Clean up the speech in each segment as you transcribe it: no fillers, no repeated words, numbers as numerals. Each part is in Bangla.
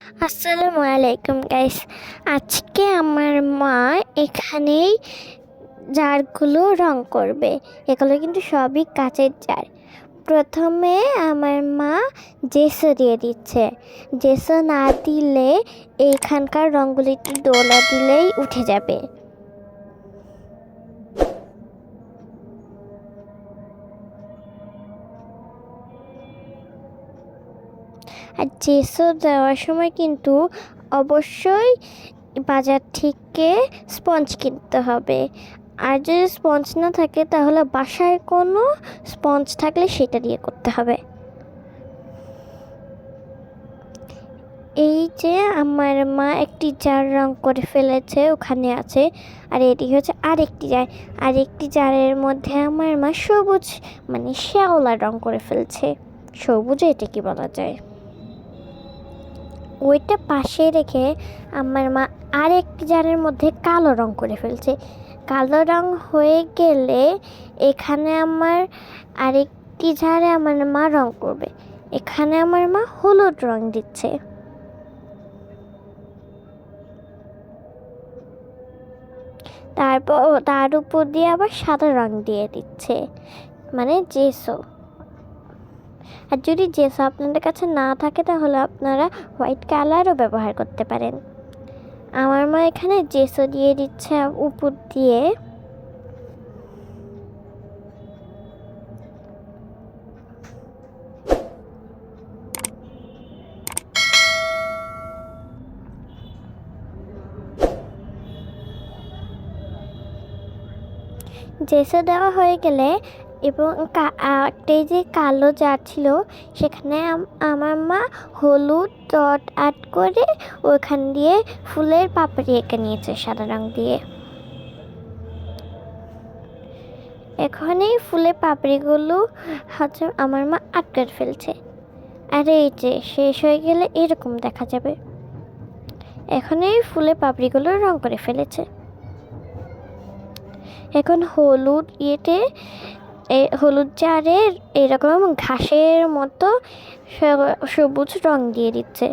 আসসালামু আলাইকুম গাইস। আজকে আমার মা এখানেই জারগুলো রং করবে। এগুলো কিন্তু সবই কাচের জার। প্রথমে আমার মা জেসো দিয়ে দিচ্ছে। জেসো না দিলে এইখানকার রঙগুলি একটু ডোলা দিলেই উঠে যাবে। আর জেসো দেওয়ার সময় কিন্তু অবশ্যই বাজার থেকে স্পঞ্জ কিনতে হবে। আর যদি স্পঞ্জ না থাকে তাহলে বাসায় কোনো স্পঞ্জ থাকলে সেটা দিয়ে করতে হবে। এই যে আমার মা একটি জার রং করে ফেলেছে, ওখানে আছে। আর এটি হচ্ছে আরেকটি জার। আরেকটি জারের মধ্যে আমার মা সবুজ মানে শ্যাওলা রং করে ফেলছে। সবুজ এটা কি বলা যায়, ওইটা পাশে রেখে আমার মা আরেকটি জারের মধ্যে কালো রং করে ফেলছে। কালো রং হয়ে গেলে এখানে আমার আরেকটি জারে আমার মা রং করবে। এখানে আমার মা হলুদ রং দিচ্ছে। তারপর তার উপর দিয়ে আবার সাদা রং দিয়ে দিচ্ছে, মানে জেসো। আর যদি জেসো আপনাদের কাছে না থাকে তাহলে আপনারা হোয়াইট কালারও ব্যবহার করতে পারেন। আমার মা এখানে জেসো দিয়ে দিচ্ছে উপর দিয়ে। জেসো দেওয়া হয়ে গেলে এবং একটাই যে কালো জার ছিল সেখানে আমার মা হলুদ ডট আর্ট করে ওইখান দিয়ে ফুলের পাপড়ি এঁকে নিয়েছে সাদা রং দিয়ে। এখন এই ফুলের পাপড়িগুলো হচ্ছে আমার মা আর্ট করে ফেলছে। আর এই যে শেষ হয়ে গেলে এরকম দেখা যাবে। এখন এই ফুলের পাপড়িগুলো রং করে ফেলেছে। এখন হলুদ হলুদ জারে এরকম ঘাসের মতো সবুজ রং দিয়ে দিচ্ছে।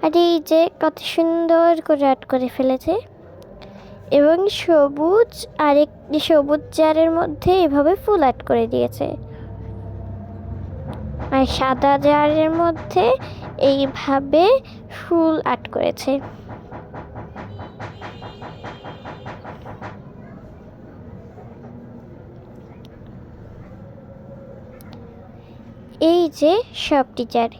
আর এই যে কত সুন্দর করে আর্ট করে ফেলেছে। এবং আরেকটি সবুজ জারের মধ্যে এভাবে ফুল আর্ট করে দিয়েছে। আর সাদা জারের মধ্যে এইভাবে ফুল আর্ট করেছে। এই যে সবটি জার,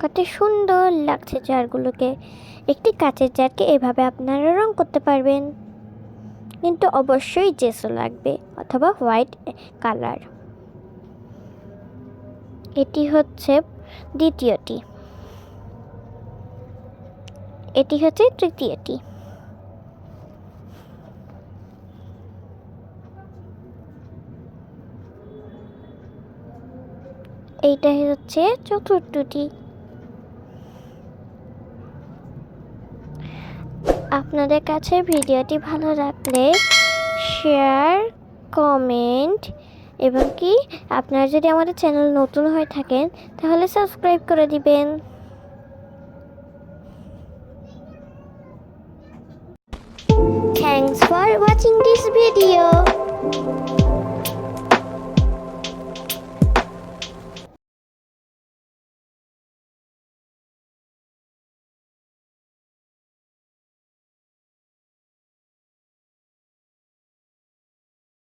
কত সুন্দর লাগছে জারগুলোকে। একটি কাচের জারকে এভাবে আপনারা রং করতে পারবেন, কিন্তু অবশ্যই জেসো লাগবে অথবা হোয়াইট কালার। এটি হচ্ছে দ্বিতীয়টি, এটি হচ্ছে তৃতীয়টি, এইটা হচ্ছে চতুর্থটি। আপনাদের কাছে ভিডিওটি ভালো লাগলে শেয়ার, কমেন্ট এবং কি আপনারা যদি আমাদের চ্যানেল নতুন হয়ে থাকেন তাহলে সাবস্ক্রাইব করে দিবেন। Thanks for watching this video.